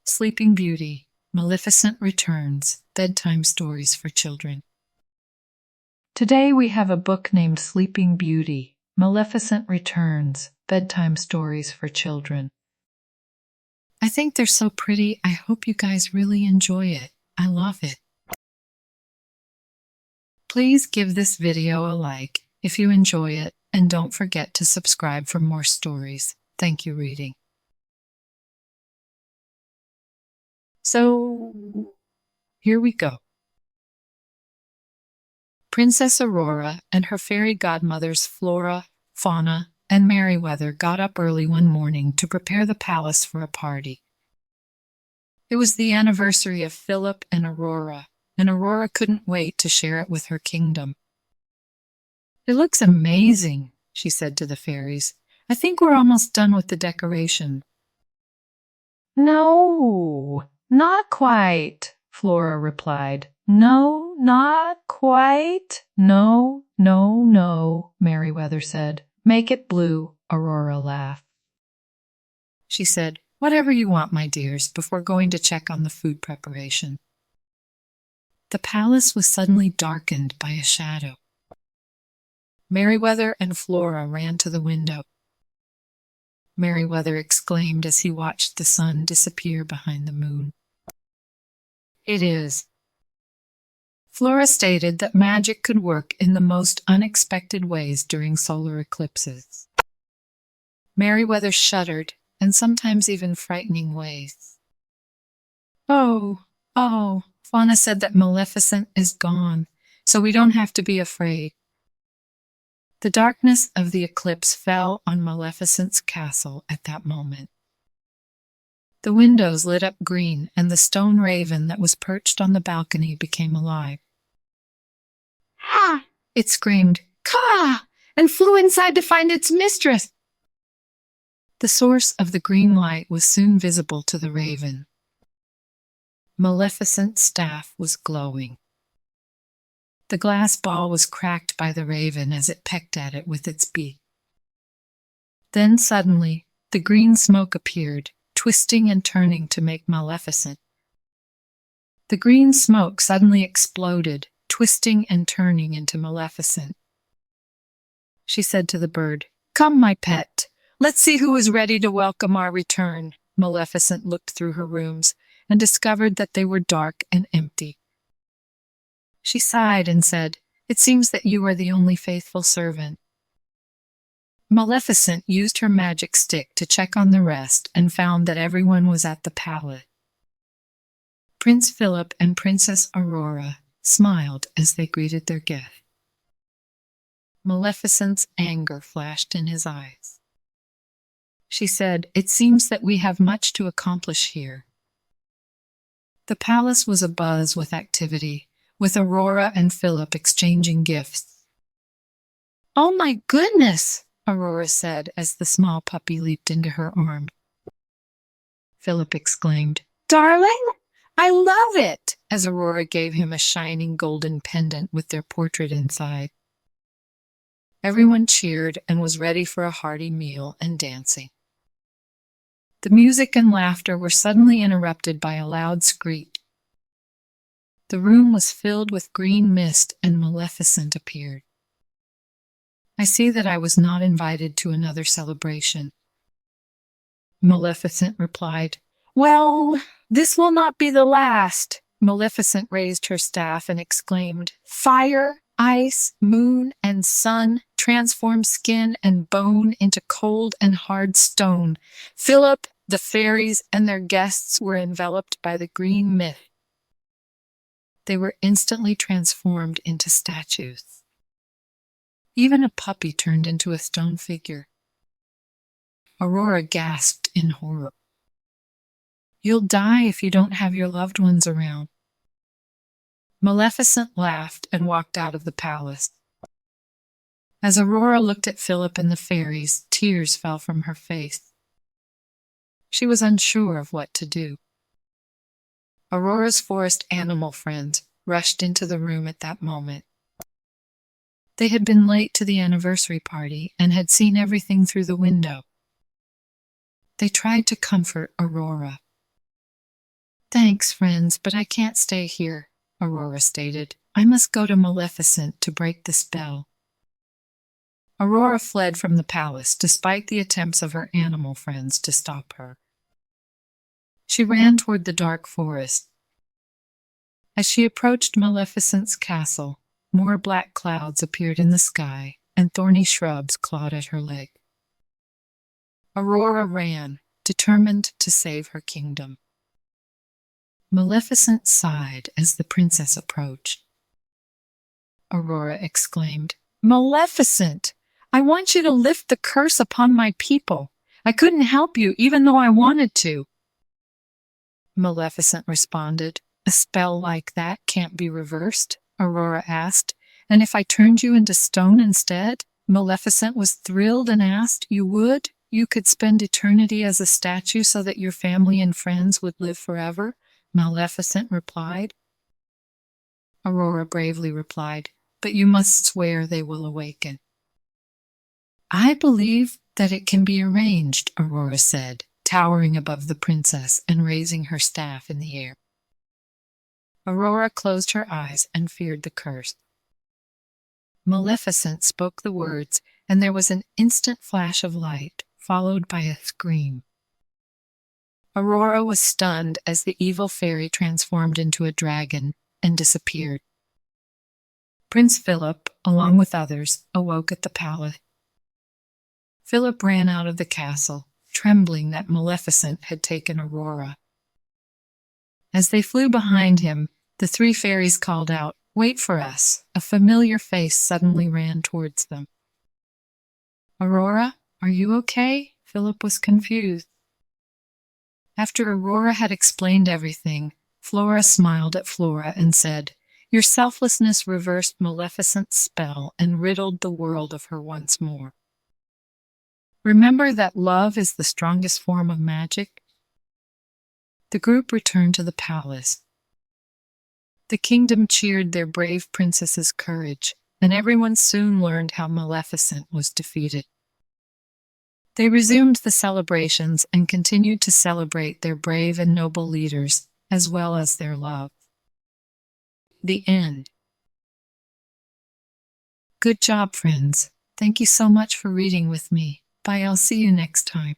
Sleeping Beauty, Maleficent Returns, Bedtime Stories for Children. Today we have a book named Sleeping Beauty, Maleficent Returns, Bedtime Stories for Children. I think they're so pretty. I hope you guys really enjoy it. I love it. Please give this video a like if you enjoy it, and don't forget to subscribe for more stories. Thank you, reading. So, here we go. Princess Aurora and her fairy godmothers Flora, Fauna, and Merryweather got up early one morning to prepare the palace for a party. It was the anniversary of Philip and Aurora couldn't wait to share it with her kingdom. "It looks amazing," she said to the fairies. "I think we're almost done with the decoration." "No, not quite," Flora replied. "No, not quite." "No, Merryweather said. "Make it blue," Aurora laughed. She said, "Whatever you want, my dears," before going to check on the food preparation. The palace was suddenly darkened by a shadow. Merryweather and Flora ran to the window. Merryweather exclaimed as he watched the sun disappear behind the moon. "It is." Flora stated that magic could work in the most unexpected ways during solar eclipses. Merryweather shuddered, and sometimes even frightening ways. Oh, Fauna said that Maleficent is gone, so we don't have to be afraid." The darkness of the eclipse fell on Maleficent's castle at that moment. The windows lit up green, and the stone raven that was perched on the balcony became alive. "Ah!" it screamed, "Caw!" and flew inside to find its mistress. The source of the green light was soon visible to the raven. Maleficent's staff was glowing. The glass ball was cracked by the raven as it pecked at it with its beak. Then suddenly, the green smoke appeared, twisting and turning to make Maleficent. The green smoke suddenly exploded, twisting and turning into Maleficent. She said to the bird, "Come, my pet. Let's see who is ready to welcome our return." Maleficent looked through her rooms and discovered that they were dark and empty. She sighed and said, "It seems that you are the only faithful servant." Maleficent used her magic stick to check on the rest and found that everyone was at the palace. Prince Philip and Princess Aurora smiled as they greeted their guest. Maleficent's anger flashed in his eyes. She said, "It seems that we have much to accomplish here." The palace was abuzz with activity, with Aurora and Philip exchanging gifts. "Oh my goodness," Aurora said as the small puppy leaped into her arms. Philip exclaimed, "Darling, I love it," as Aurora gave him a shining golden pendant with their portrait inside. Everyone cheered and was ready for a hearty meal and dancing. The music and laughter were suddenly interrupted by a loud screech. The room was filled with green mist, and Maleficent appeared. "I see that I was not invited to another celebration." Maleficent replied, "Well, this will not be the last." Maleficent raised her staff and exclaimed, "Fire, ice, moon, and sun transform skin and bone into cold and hard stone." Philip, the fairies, and their guests were enveloped by the green mist. They were instantly transformed into statues. Even a puppy turned into a stone figure. Aurora gasped in horror. "You'll die if you don't have your loved ones around." Maleficent laughed and walked out of the palace. As Aurora looked at Philip and the fairies, tears fell from her face. She was unsure of what to do. Aurora's forest animal friends rushed into the room at that moment. They had been late to the anniversary party and had seen everything through the window. They tried to comfort Aurora. Thanks, friends, but I can't stay here, Aurora stated. I must go to Maleficent to break the spell. Aurora fled from the palace despite the attempts of her animal friends to stop her. She ran toward the dark forest. As she approached Maleficent's castle, more black clouds appeared in the sky, and thorny shrubs clawed at her leg. Aurora ran, determined to save her kingdom. Maleficent sighed as the princess approached. Aurora exclaimed, "Maleficent! I want you to lift the curse upon my people. I couldn't help you even though I wanted to." Maleficent responded, "A spell like that can't be reversed," Aurora asked. "And if I turned you into stone instead?" Maleficent was thrilled and asked, "You would? You could spend eternity as a statue so that your family and friends would live forever?" Maleficent replied. Aurora bravely replied, "But you must swear they will awaken." "I believe that it can be arranged," Aurora said, towering above the princess and raising her staff in the air. Aurora closed her eyes and feared the curse. Maleficent spoke the words, and there was an instant flash of light, followed by a scream. Aurora was stunned as the evil fairy transformed into a dragon and disappeared. Prince Philip, along with others, awoke at the palace. Philip ran out of the castle, trembling that Maleficent had taken Aurora. As they flew behind him, the three fairies called out, "Wait for us!" A familiar face suddenly ran towards them. "Aurora, are you okay?" Philip was confused. After Aurora had explained everything, Flora smiled at Flora and said, "Your selflessness reversed Maleficent's spell and riddled the world of her once more. Remember that love is the strongest form of magic." The group returned to the palace. The kingdom cheered their brave princess's courage, and everyone soon learned how Maleficent was defeated. They resumed the celebrations and continued to celebrate their brave and noble leaders, as well as their love. The end. Good job, friends. Thank you so much for reading with me. Bye, I'll see you next time.